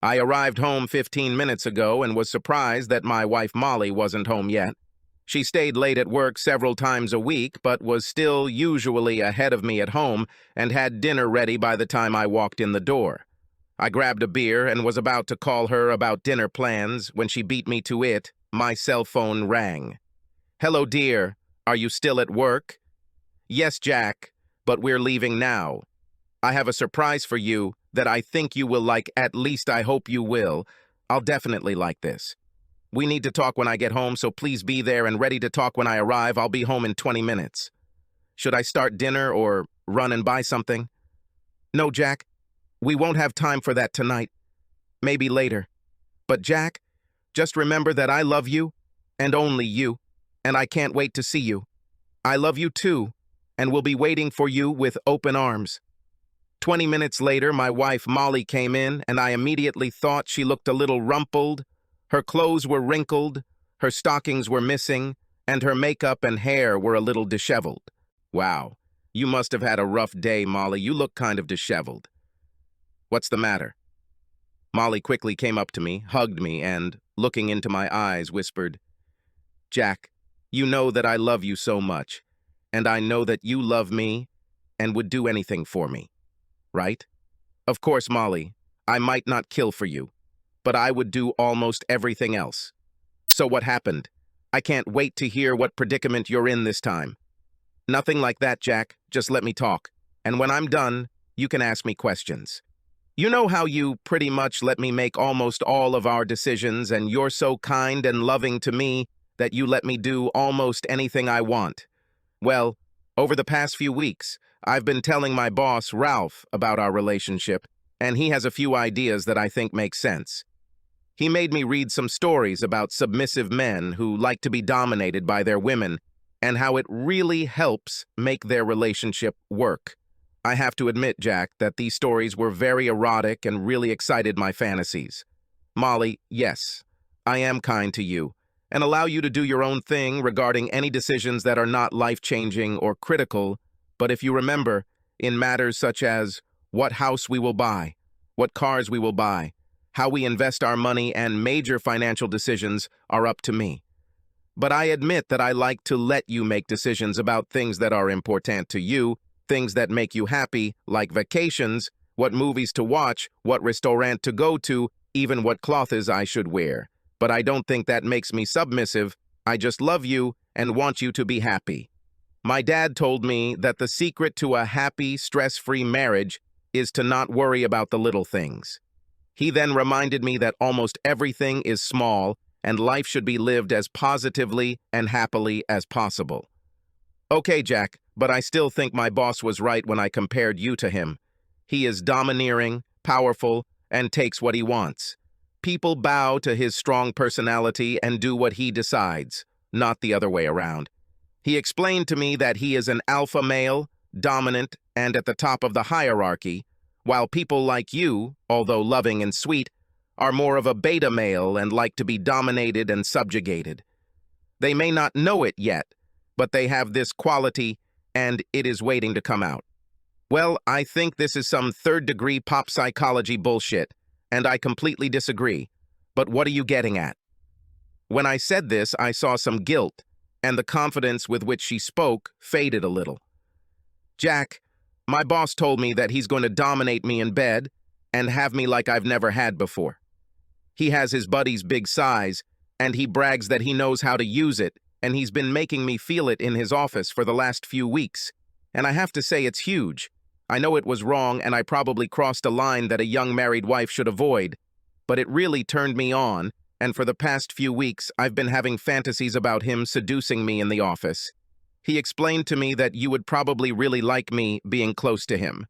I arrived home 15 minutes ago and was surprised that my wife Molly wasn't home yet. She stayed late at work several times a week, but was still usually ahead of me at home and had dinner ready by the time I walked in the door. I grabbed a beer and was about to call her about dinner plans when she beat me to it. My cell phone rang. "Hello, dear. Are you still at work?" "Yes, Jack, but we're leaving now. I have a surprise for you that I think you will like, at least I hope you will. I'll definitely like this. We need to talk when I get home, so please be there and ready to talk when I arrive. I'll be home in 20 minutes. Should I start dinner or run and buy something?" "No, Jack. We won't have time for that tonight. Maybe later. But Jack, just remember that I love you, and only you, and I can't wait to see you. I love you too, and will be waiting for you with open arms." 20 minutes later, my wife Molly came in, and I immediately thought she looked a little rumpled. Her clothes were wrinkled, her stockings were missing, and her makeup and hair were a little disheveled. "Wow, you must have had a rough day, Molly. You look kind of disheveled. What's the matter?" Molly quickly came up to me, hugged me, and, looking into my eyes, whispered, "Jack, you know that I love you so much, and I know that you love me and would do anything for me. Right? Of course, Molly, I might not kill for you, but I would do almost everything else. So what happened? I can't wait to hear what predicament you're in this time." "Nothing like that, Jack. Just let me talk. And when I'm done, you can ask me questions. You know how you pretty much let me make almost all of our decisions, and you're so kind and loving to me that you let me do almost anything I want. Well, over the past few weeks, I've been telling my boss, Ralph, about our relationship, and he has a few ideas that I think make sense. He made me read some stories about submissive men who like to be dominated by their women, and how it really helps make their relationship work. I have to admit, Jack, that these stories were very erotic and really excited my fantasies. Molly, yes, I am kind to you, and allow you to do your own thing regarding any decisions that are not life-changing or critical, but if you remember, in matters such as what house we will buy, what cars we will buy, how we invest our money, and major financial decisions are up to me. But I admit that I like to let you make decisions about things that are important to you, things that make you happy, like vacations, what movies to watch, what restaurant to go to, even what clothes I should wear. But I don't think that makes me submissive. I just love you and want you to be happy. My dad told me that the secret to a happy, stress-free marriage is to not worry about the little things. He then reminded me that almost everything is small and life should be lived as positively and happily as possible. Okay, Jack, but I still think my boss was right when I compared you to him. He is domineering, powerful, and takes what he wants. People bow to his strong personality and do what he decides, not the other way around. He explained to me that he is an alpha male, dominant, and at the top of the hierarchy, while people like you, although loving and sweet, are more of a beta male and like to be dominated and subjugated. They may not know it yet, but they have this quality, and it is waiting to come out. Well, I think this is some third-degree pop psychology bullshit, and I completely disagree. But what are you getting at? When I said this, I saw some guilt, and the confidence with which she spoke faded a little. Jack, my boss told me that he's going to dominate me in bed and have me like I've never had before. He has his buddy's big size, and he brags that he knows how to use it, and he's been making me feel it in his office for the last few weeks. And I have to say it's huge. I know it was wrong, and I probably crossed a line that a young married wife should avoid, but it really turned me on, and for the past few weeks, I've been having fantasies about him seducing me in the office. He explained to me that you would probably really like me being close to him,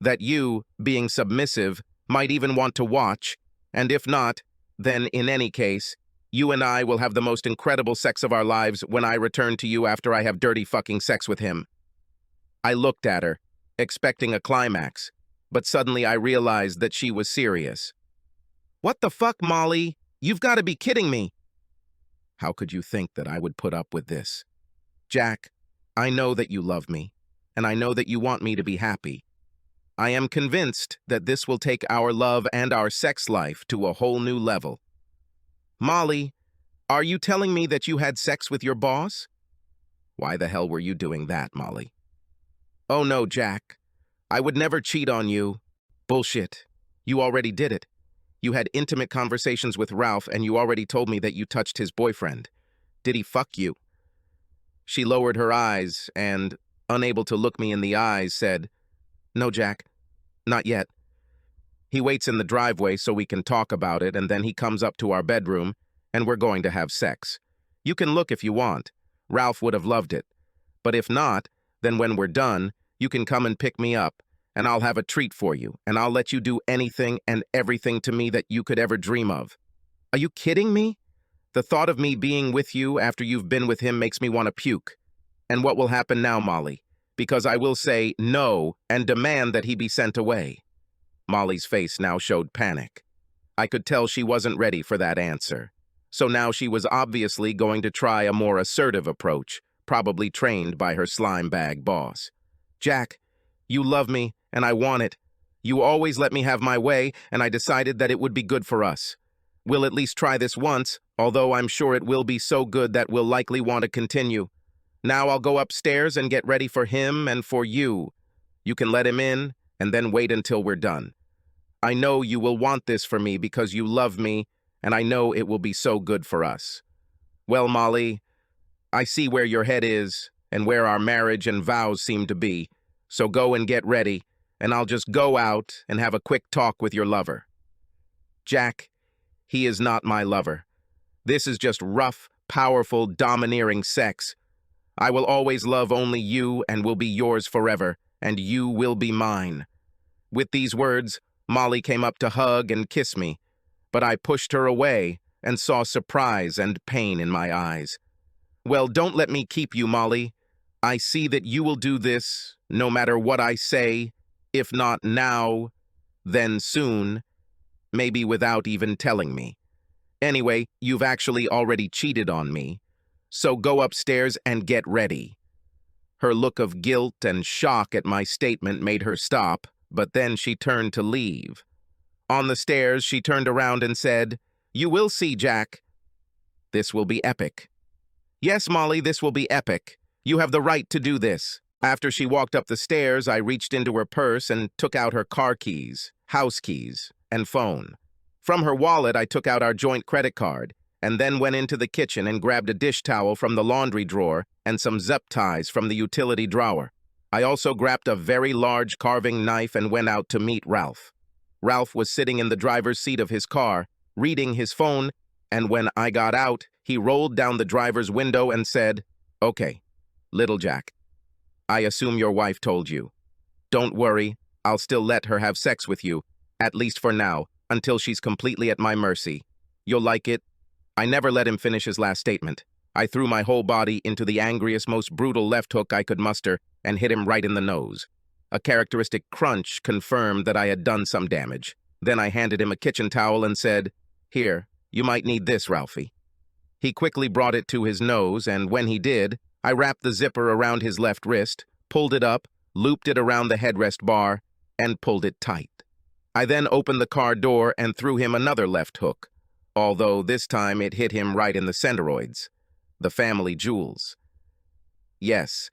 that you, being submissive, might even want to watch, and if not, then in any case, you and I will have the most incredible sex of our lives when I return to you after I have dirty fucking sex with him. I looked at her, expecting a climax, but suddenly I realized that she was serious. What the fuck, Molly? You've got to be kidding me. How could you think that I would put up with this? Jack, I know that you love me, and I know that you want me to be happy. I am convinced that this will take our love and our sex life to a whole new level. Molly, are you telling me that you had sex with your boss? Why the hell were you doing that, Molly? Oh no, Jack. I would never cheat on you. Bullshit. You already did it. You had intimate conversations with Ralph and you already told me that you touched his boyfriend. Did he fuck you? She lowered her eyes and, unable to look me in the eyes, said, No, Jack, not yet. He waits in the driveway so we can talk about it, and then he comes up to our bedroom, and we're going to have sex. You can look if you want. Ralph would have loved it. But if not, then when we're done, you can come and pick me up, and I'll have a treat for you, and I'll let you do anything and everything to me that you could ever dream of. Are you kidding me? The thought of me being with you after you've been with him makes me want to puke. And what will happen now, Molly? Because I will say no and demand that he be sent away. Molly's face now showed panic. I could tell she wasn't ready for that answer. So now she was obviously going to try a more assertive approach, probably trained by her slime bag boss. Jack, you love me, and I want it. You always let me have my way, and I decided that it would be good for us. We'll at least try this once, although I'm sure it will be so good that we'll likely want to continue. Now I'll go upstairs and get ready for him and for you. You can let him in, and then wait until we're done. I know you will want this for me because you love me, and I know it will be so good for us. Well, Molly, I see where your head is and where our marriage and vows seem to be, so go and get ready, and I'll just go out and have a quick talk with your lover. Jack, he is not my lover. This is just rough, powerful, domineering sex. I will always love only you and will be yours forever, and you will be mine. With these words, Molly came up to hug and kiss me, but I pushed her away and saw surprise and pain in my eyes. Well, don't let me keep you, Molly. I see that you will do this, no matter what I say, if not now, then soon, maybe without even telling me. Anyway, you've actually already cheated on me, so go upstairs and get ready. Her look of guilt and shock at my statement made her stop, but then she turned to leave. On the stairs, she turned around and said, You will see, Jack. This will be epic. Yes, Molly, this will be epic. You have the right to do this. After she walked up the stairs, I reached into her purse and took out her car keys, house keys, and phone. From her wallet, I took out our joint credit card, and then went into the kitchen and grabbed a dish towel from the laundry drawer and some zip ties from the utility drawer. I also grabbed a very large carving knife and went out to meet Ralph. Ralph was sitting in the driver's seat of his car, reading his phone, and when I got out, he rolled down the driver's window and said, Okay, little Jack, I assume your wife told you. Don't worry, I'll still let her have sex with you, at least for now, until she's completely at my mercy. You'll like it. I never let him finish his last statement. I threw my whole body into the angriest, most brutal left hook I could muster and hit him right in the nose. A characteristic crunch confirmed that I had done some damage. Then I handed him a kitchen towel and said, Here, you might need this, Ralphie. He quickly brought it to his nose, and when he did, I wrapped the zipper around his left wrist, pulled it up, looped it around the headrest bar, and pulled it tight. I then opened the car door and threw him another left hook, although this time it hit him right in the centroids, the family jewels. Yes,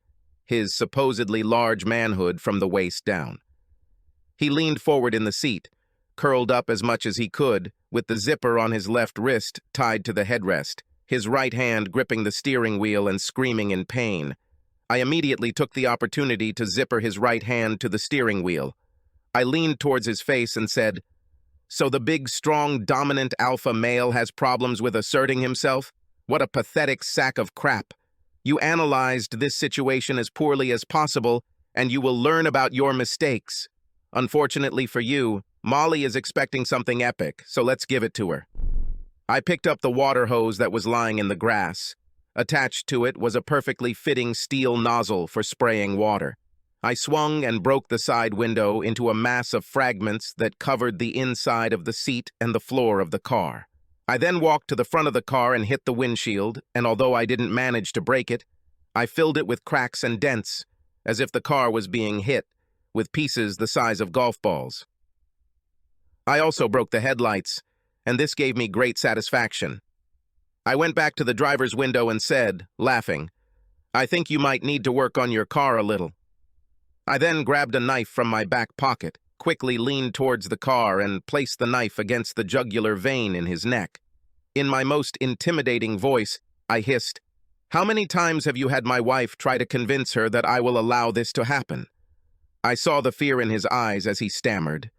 his supposedly large manhood from the waist down. He leaned forward in the seat, curled up as much as he could, with the zipper on his left wrist tied to the headrest, his right hand gripping the steering wheel and screaming in pain. I immediately took the opportunity to zipper his right hand to the steering wheel. I leaned towards his face and said, So the big, strong, dominant alpha male has problems with asserting himself? What a pathetic sack of crap. You analyzed this situation as poorly as possible, and you will learn about your mistakes. Unfortunately for you, Molly is expecting something epic, so let's give it to her. I picked up the water hose that was lying in the grass. Attached to it was a perfectly fitting steel nozzle for spraying water. I swung and broke the side window into a mass of fragments that covered the inside of the seat and the floor of the car. I then walked to the front of the car and hit the windshield, and although I didn't manage to break it, I filled it with cracks and dents, as if the car was being hit, with pieces the size of golf balls. I also broke the headlights, and this gave me great satisfaction. I went back to the driver's window and said, laughing, "I think you might need to work on your car a little." I then grabbed a knife from my back pocket, quickly leaned towards the car, and placed the knife against the jugular vein in his neck. In my most intimidating voice, I hissed, "How many times have you had my wife try to convince her that I will allow this to happen?" I saw the fear in his eyes as he stammered.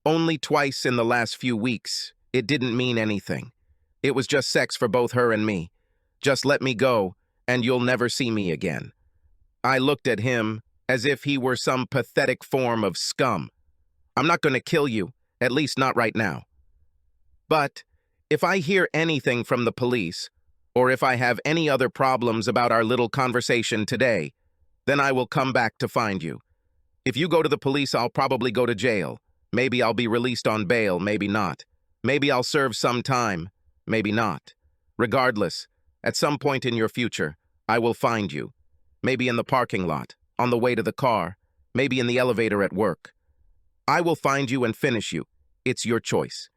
"Only twice in the last few weeks. It didn't mean anything. It was just sex for both her and me. Just let me go, and you'll never see me again." I looked at him as if he were some pathetic form of scum. "I'm not going to kill you, at least not right now. But if I hear anything from the police, or if I have any other problems about our little conversation today, then I will come back to find you. If you go to the police, I'll probably go to jail. Maybe I'll be released on bail, maybe not. Maybe I'll serve some time, maybe not. Regardless, at some point in your future, I will find you. Maybe in the parking lot, on the way to the car, maybe in the elevator at work. I will find you and finish you. It's your choice.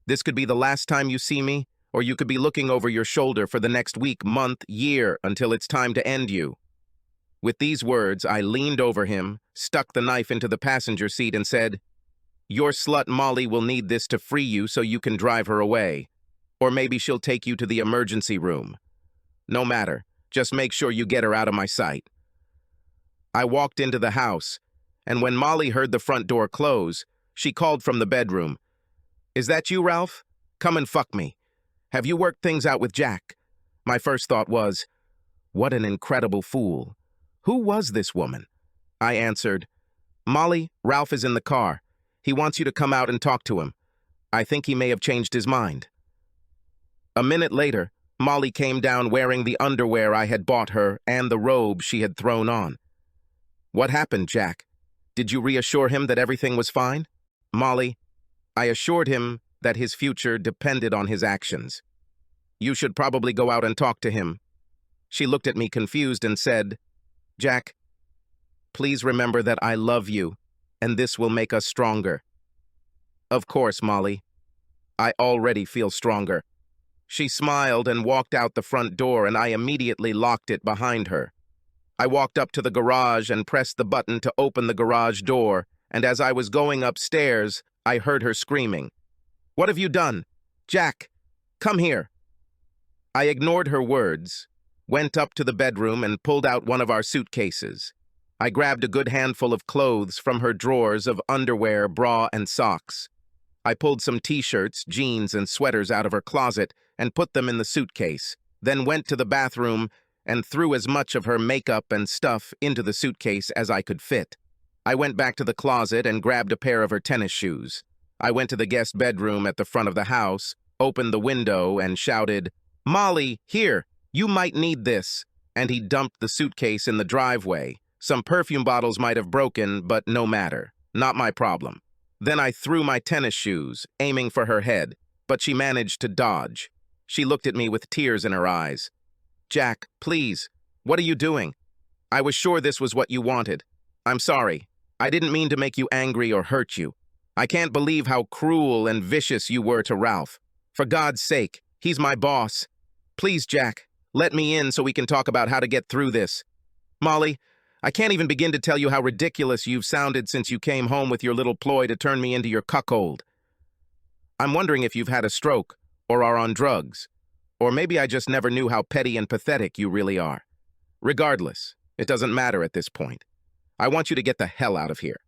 This could be the last time you see me, or you could be looking over your shoulder for the next week, month, year, until it's time to end you." With these words, I leaned over him, stuck the knife into the passenger seat, and said, "Your slut Molly will need this to free you so you can drive her away. Or maybe she'll take you to the emergency room. No matter, just make sure you get her out of my sight." I walked into the house, and when Molly heard the front door close, she called from the bedroom, "Is that you, Ralph? Come and fuck me. Have you worked things out with Jack?" My first thought was, what an incredible fool. Who was this woman? I answered, "Molly, Ralph is in the car. He wants you to come out and talk to him. I think he may have changed his mind." A minute later, Molly came down wearing the underwear I had bought her and the robe she had thrown on. "What happened, Jack? Did you reassure him that everything was fine?" "Molly, I assured him that his future depended on his actions. You should probably go out and talk to him." She looked at me confused and said, "Jack, please remember that I love you, and this will make us stronger." "Of course, Molly. I already feel stronger." She smiled and walked out the front door, and I immediately locked it behind her. I walked up to the garage and pressed the button to open the garage door, and as I was going upstairs, I heard her screaming, "What have you done? Jack, come here." I ignored her words, went up to the bedroom and pulled out one of our suitcases. I grabbed a good handful of clothes from her drawers of underwear, bra, and socks. I pulled some t-shirts, jeans, and sweaters out of her closet and put them in the suitcase, then went to the bathroom and threw as much of her makeup and stuff into the suitcase as I could fit. I went back to the closet and grabbed a pair of her tennis shoes. I went to the guest bedroom at the front of the house, opened the window, and shouted, "Molly, here, you might need this," and he dumped the suitcase in the driveway. Some perfume bottles might have broken, but no matter. Not my problem. Then I threw my tennis shoes, aiming for her head, but she managed to dodge. She looked at me with tears in her eyes. "Jack, please, what are you doing? I was sure this was what you wanted. I'm sorry. I didn't mean to make you angry or hurt you. I can't believe how cruel and vicious you were to Ralph. For God's sake, he's my boss. Please, Jack, let me in so we can talk about how to get through this. Molly, I can't even begin to tell you how ridiculous you've sounded since you came home with your little ploy to turn me into your cuckold. I'm wondering if you've had a stroke or are on drugs. Or maybe I just never knew how petty and pathetic you really are. Regardless, it doesn't matter at this point. I want you to get the hell out of here.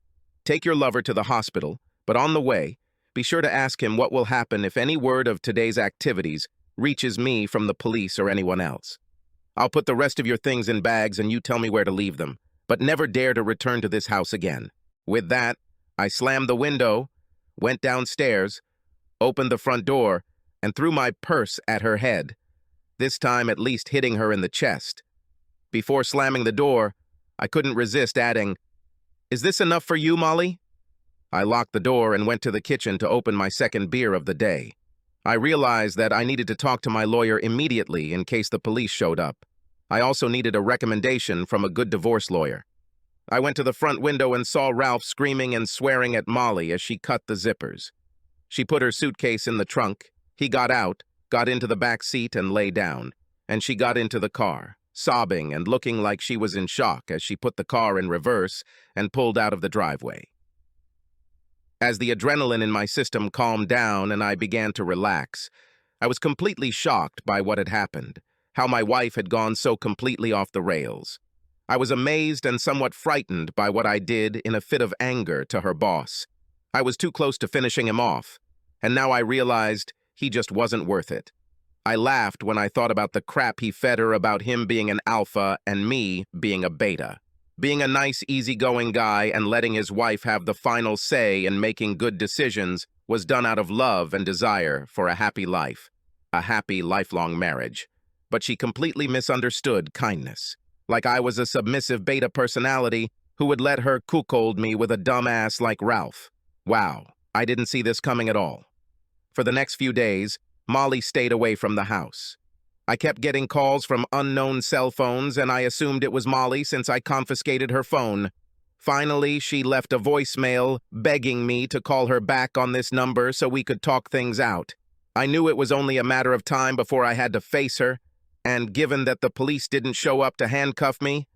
Take your lover to the hospital, but on the way, be sure to ask him what will happen if any word of today's activities reaches me from the police or anyone else. I'll put the rest of your things in bags and you tell me where to leave them, but never dare to return to this house again." With that, I slammed the window, went downstairs, opened the front door, and threw my purse at her head, this time at least hitting her in the chest. Before slamming the door, I couldn't resist adding, "Is this enough for you, Molly?" I locked the door and went to the kitchen to open my second beer of the day. I realized that I needed to talk to my lawyer immediately in case the police showed up. I also needed a recommendation from a good divorce lawyer. I went to the front window and saw Ralph screaming and swearing at Molly as she cut the zippers. She put her suitcase in the trunk. He got out, got into the back seat and lay down, and she got into the car, sobbing and looking like she was in shock as she put the car in reverse and pulled out of the driveway. As the adrenaline in my system calmed down and I began to relax, I was completely shocked by what had happened, how my wife had gone so completely off the rails. I was amazed and somewhat frightened by what I did in a fit of anger to her boss. I was too close to finishing him off, and now I realized he just wasn't worth it. I laughed when I thought about the crap he fed her about him being an alpha and me being a beta. Being a nice, easygoing guy and letting his wife have the final say in making good decisions was done out of love and desire for a happy life, a happy, lifelong marriage. But she completely misunderstood kindness, like I was a submissive beta personality who would let her cuckold me with a dumbass like Ralph. Wow, I didn't see this coming at all. For the next few days, Molly stayed away from the house. I kept getting calls from unknown cell phones, and I assumed it was Molly since I confiscated her phone. Finally, she left a voicemail begging me to call her back on this number so we could talk things out. I knew it was only a matter of time before I had to face her, and given that the police didn't show up to handcuff me,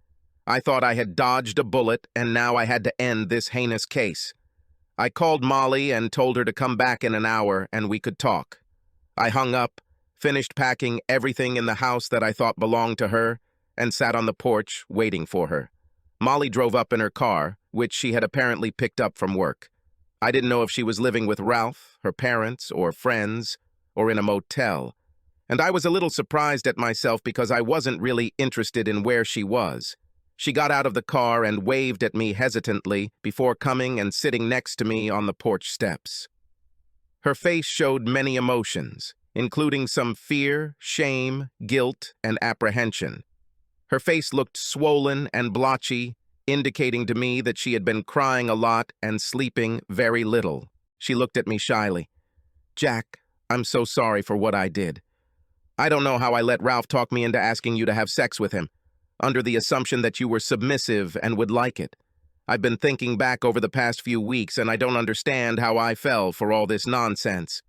I thought I had dodged a bullet and now I had to end this heinous case. I called Molly and told her to come back in an hour and we could talk. I hung up, finished packing everything in the house that I thought belonged to her, and sat on the porch waiting for her. Molly drove up in her car, which she had apparently picked up from work. I didn't know if she was living with Ralph, her parents, or friends, or in a motel. And I was a little surprised at myself because I wasn't really interested in where she was. She got out of the car and waved at me hesitantly before coming and sitting next to me on the porch steps. Her face showed many emotions, including some fear, shame, guilt, and apprehension. Her face looked swollen and blotchy, indicating to me that she had been crying a lot and sleeping very little. She looked at me shyly. "Jack, I'm so sorry for what I did. I don't know how I let Ralph talk me into asking you to have sex with him, under the assumption that you were submissive and would like it. I've been thinking back over the past few weeks, and I don't understand how I fell for all this nonsense.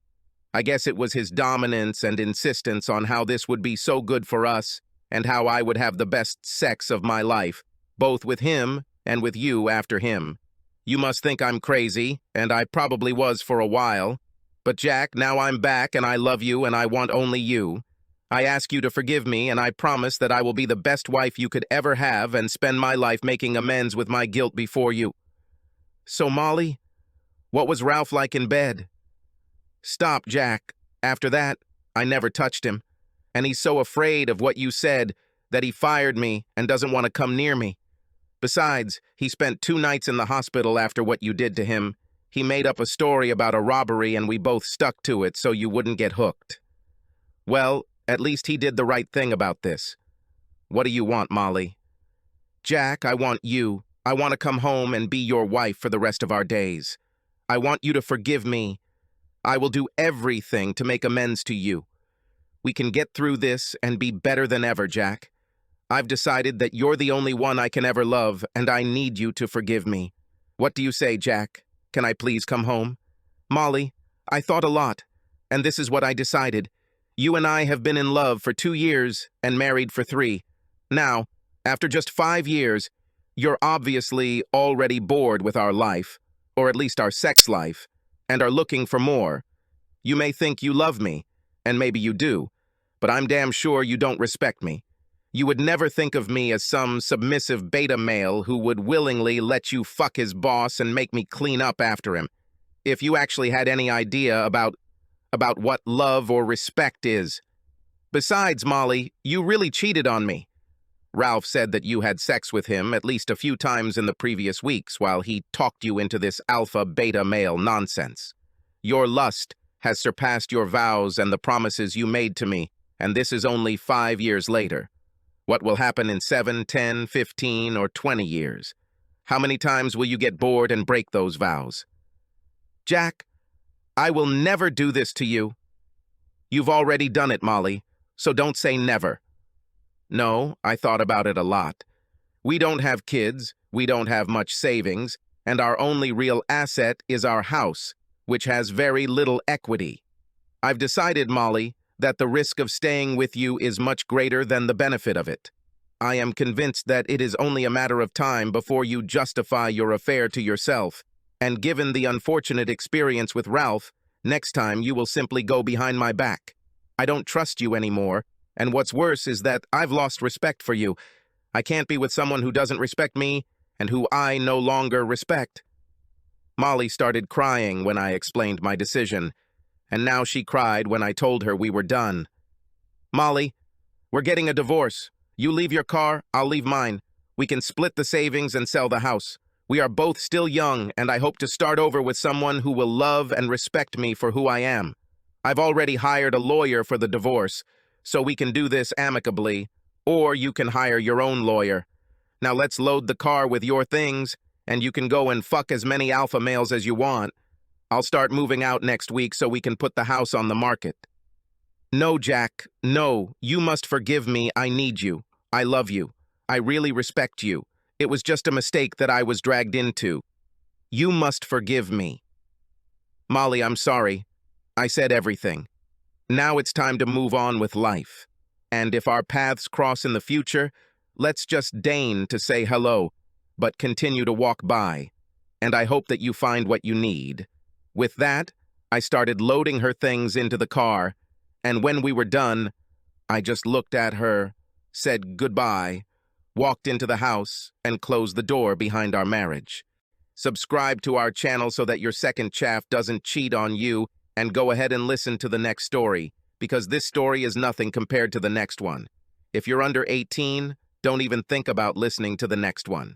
I guess it was his dominance and insistence on how this would be so good for us, and how I would have the best sex of my life, both with him and with you after him. You must think I'm crazy, and I probably was for a while. But Jack, now I'm back, and I love you, and I want only you. I ask you to forgive me, and I promise that I will be the best wife you could ever have and spend my life making amends with my guilt before you." "So, Molly, what was Ralph like in bed?" "Stop, Jack. After that, I never touched him. And he's so afraid of what you said that he fired me and doesn't want to come near me. Besides, he spent 2 nights in the hospital after what you did to him. He made up a story about a robbery and we both stuck to it so you wouldn't get hooked. Well, at least he did the right thing about this. What do you want, Molly?" "Jack, I want you. I want to come home and be your wife for the rest of our days. I want you to forgive me. I will do everything to make amends to you. We can get through this and be better than ever, Jack. I've decided that you're the only one I can ever love, and I need you to forgive me. What do you say, Jack? Can I please come home?" "Molly, I thought a lot, and this is what I decided. You and I have been in love for 2 years and married for 3. Now, after just 5 years, you're obviously already bored with our life, or at least our sex life, and are looking for more. You may think you love me, and maybe you do, but I'm damn sure you don't respect me. You would never think of me as some submissive beta male who would willingly let you fuck his boss and make me clean up after him. If you actually had any idea about what love or respect is. Besides, Molly, you really cheated on me. Ralph said that you had sex with him at least a few times in the previous weeks while he talked you into this alpha-beta male nonsense. Your lust has surpassed your vows and the promises you made to me, and this is only 5 years later. What will happen in 7, 10, 15, or 20 years? How many times will you get bored and break those vows? Jack, I will never do this to you. You've already done it, Molly, so don't say never. No, I thought about it a lot. We don't have kids, we don't have much savings, and our only real asset is our house, which has very little equity. I've decided, Molly, that the risk of staying with you is much greater than the benefit of it. I am convinced that it is only a matter of time before you justify your affair to yourself, and given the unfortunate experience with Ralph, next time you will simply go behind my back. I don't trust you anymore, and what's worse is that I've lost respect for you. I can't be with someone who doesn't respect me and who I no longer respect. Molly started crying when I explained my decision, and now she cried when I told her we were done. Molly, we're getting a divorce. You leave your car, I'll leave mine. We can split the savings and sell the house. We are both still young, and I hope to start over with someone who will love and respect me for who I am. I've already hired a lawyer for the divorce, so we can do this amicably, or you can hire your own lawyer. Now let's load the car with your things, and you can go and fuck as many alpha males as you want. I'll start moving out next week so we can put the house on the market. No, Jack, no, you must forgive me. I need you. I love you. I really respect you. It was just a mistake that I was dragged into. You must forgive me. Molly, I'm sorry. I said everything. Now it's time to move on with life. And if our paths cross in the future, let's just deign to say hello, but continue to walk by. And I hope that you find what you need. With that, I started loading her things into the car, and when we were done, I just looked at her, said goodbye, walked into the house, and closed the door behind our marriage. Subscribe to our channel so that your second chaff doesn't cheat on you, and go ahead and listen to the next story, because this story is nothing compared to the next one. If you're under 18, don't even think about listening to the next one.